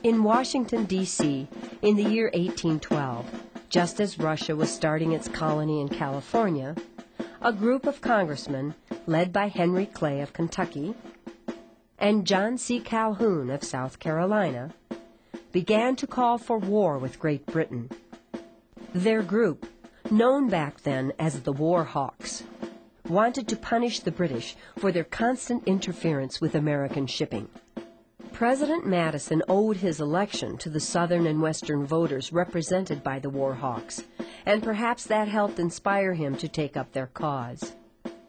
In Washington, D.C., in the year 1812, just as Russia was starting its colony in California, a group of congressmen, led by Henry Clay of Kentucky and John C. Calhoun of South Carolina, began to call for war with Great Britain. Their group, known back then as the War Hawks, wanted to punish the British for their constant interference with American shipping. President Madison owed his election to the Southern and Western voters represented by the War Hawks, and perhaps that helped inspire him to take up their cause.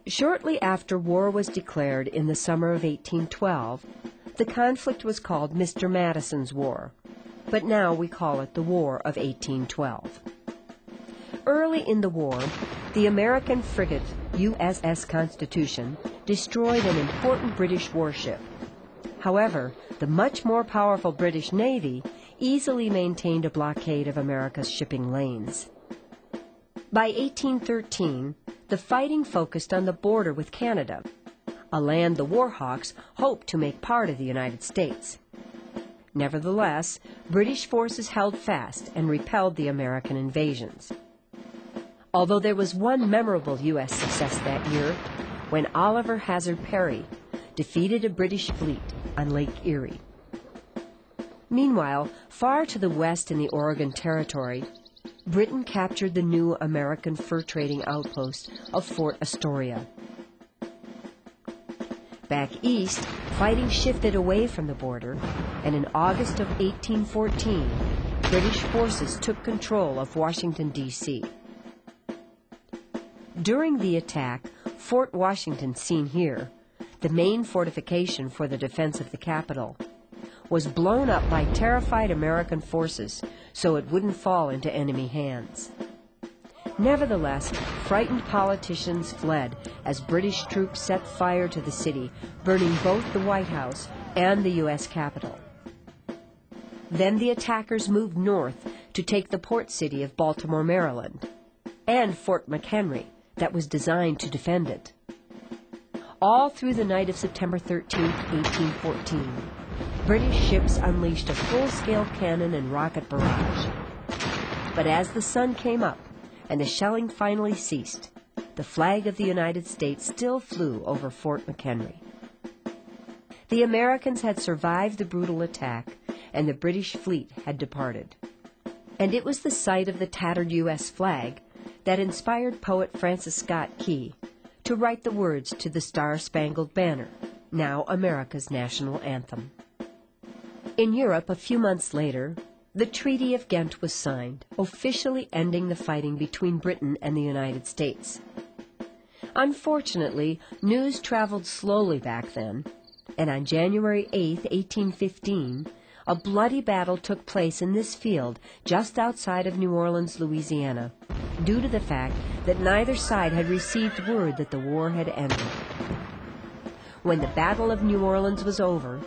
Shortly after war was declared in the summer of 1812, the conflict was called Mr. Madison's War, but now we call it the War of 1812. Early in the war, the American frigate USS Constitution destroyed an important British warship. However, the much more powerful British Navy easily maintained a blockade of America's shipping lanes. By 1813, the fighting focused on the border with Canada, a land the War Hawks hoped to make part of the United States. Nevertheless, British forces held fast and repelled the American invasions. Although there was one memorable U.S. success that year, when Oliver Hazard Perry defeated a British fleet on Lake Erie. Meanwhile, far to the west in the Oregon Territory, Britain captured the new American fur trading outpost of Fort Astoria. Back east, fighting shifted away from the border, and in August of 1814, British forces took control of Washington, D.C. During the attack, Fort Washington, seen here, the main fortification for the defense of the capital, was blown up by terrified American forces so it wouldn't fall into enemy hands. Nevertheless, frightened politicians fled as British troops set fire to the city, burning both the White House and the U.S. Capitol. Then the attackers moved north to take the port city of Baltimore, Maryland, and Fort McHenry that was designed to defend it. All through the night of September 13, 1814, British ships unleashed a full-scale cannon and rocket barrage. But as the sun came up and the shelling finally ceased, the flag of the United States still flew over Fort McHenry. The Americans had survived the brutal attack, and the British fleet had departed. And it was the sight of the tattered U.S. flag that inspired poet Francis Scott Key to write the words to the Star-Spangled Banner, now America's national anthem. In Europe, a few months later, the Treaty of Ghent was signed, officially ending the fighting between Britain and the United States. Unfortunately, news traveled slowly back then, and on January 8, 1815, a bloody battle took place in this field just outside of New Orleans, Louisiana, due to the fact that neither side had received word that the war had ended. When the Battle of New Orleans was over,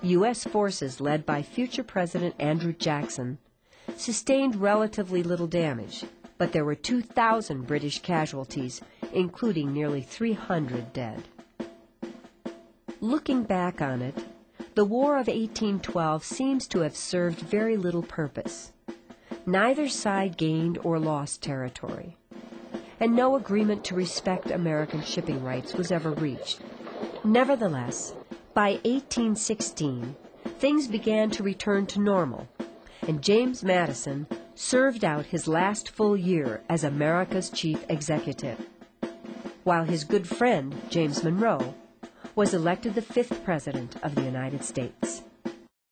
U.S. forces led by future President Andrew Jackson sustained relatively little damage, but there were 2,000 British casualties, including nearly 300 dead. Looking back on it, the War of 1812 seems to have served very little purpose. Neither side gained or lost territory, and no agreement to respect American shipping rights was ever reached. Nevertheless, by 1816, things began to return to normal, and James Madison served out his last full year as America's chief executive, while his good friend, James Monroe, was elected the 5th President of the United States.